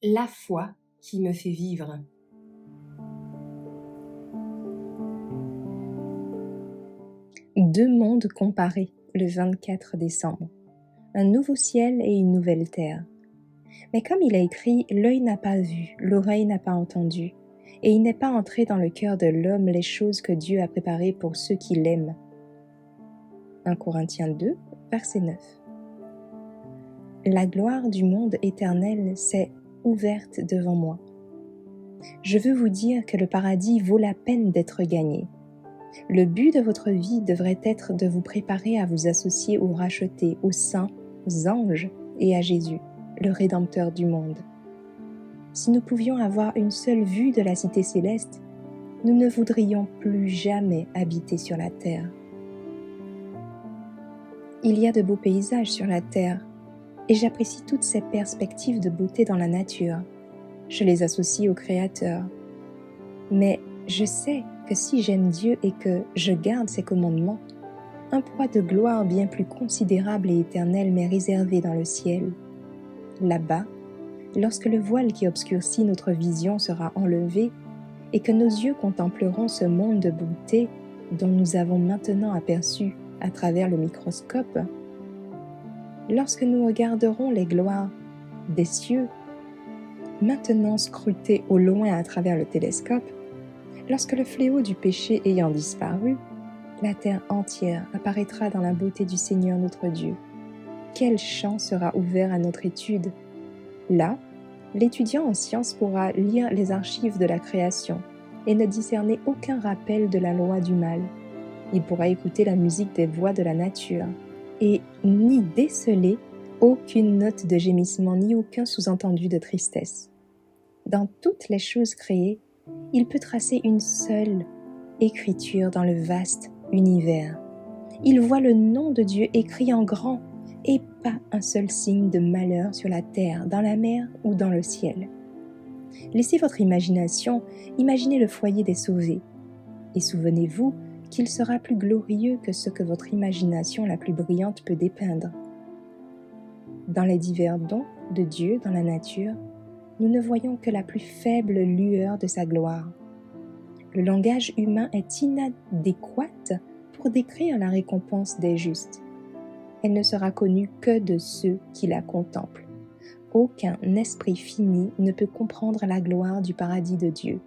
La foi qui me fait vivre. Deux mondes comparés, le 24 décembre. Un nouveau ciel et une nouvelle terre. Mais comme il a écrit, l'œil n'a pas vu, l'oreille n'a pas entendu, et il n'est pas entré dans le cœur de l'homme les choses que Dieu a préparées pour ceux qui l'aiment. 1 Corinthiens 2, verset 9. La gloire du monde éternel s'est ouverte devant moi. Je veux vous dire que le paradis vaut la peine d'être gagné. Le but de votre vie devrait être de vous préparer à vous associer aux rachetés, aux saints, aux anges et à Jésus, le Rédempteur du monde. Si nous pouvions avoir une seule vue de la cité céleste, nous ne voudrions plus jamais habiter sur la terre. Il y a de beaux paysages sur la terre, et j'apprécie toutes ces perspectives de beauté dans la nature. Je les associe au Créateur. Mais je sais que si j'aime Dieu et que je garde ses commandements, un poids de gloire bien plus considérable et éternel m'est réservé dans le ciel. Là-bas, lorsque le voile qui obscurcit notre vision sera enlevé et que nos yeux contempleront ce monde de beauté dont nous avons maintenant aperçu à travers le microscope, lorsque nous regarderons les gloires des cieux, maintenant scrutés au loin à travers le télescope, lorsque le fléau du péché ayant disparu, la terre entière apparaîtra dans la beauté du Seigneur notre Dieu. Quel champ sera ouvert à notre étude! Là, l'étudiant en sciences pourra lire les archives de la création et ne discerner aucun rappel de la loi du mal. Il pourra écouter la musique des voix de la nature et n'y déceler aucune note de gémissement ni aucun sous-entendu de tristesse. Dans toutes les choses créées, il peut tracer une seule écriture dans le vaste univers. Il voit le nom de Dieu écrit en grand et pas un seul signe de malheur sur la terre, dans la mer ou dans le ciel. Laissez votre imagination imaginer le foyer des sauvés et souvenez-vous qu'il sera plus glorieux que ce que votre imagination la plus brillante peut dépeindre. Dans les divers dons de Dieu dans la nature, nous ne voyons que la plus faible lueur de sa gloire. Le langage humain est inadéquat pour décrire la récompense des justes. Elle ne sera connue que de ceux qui la contemplent. Aucun esprit fini ne peut comprendre la gloire du paradis de Dieu.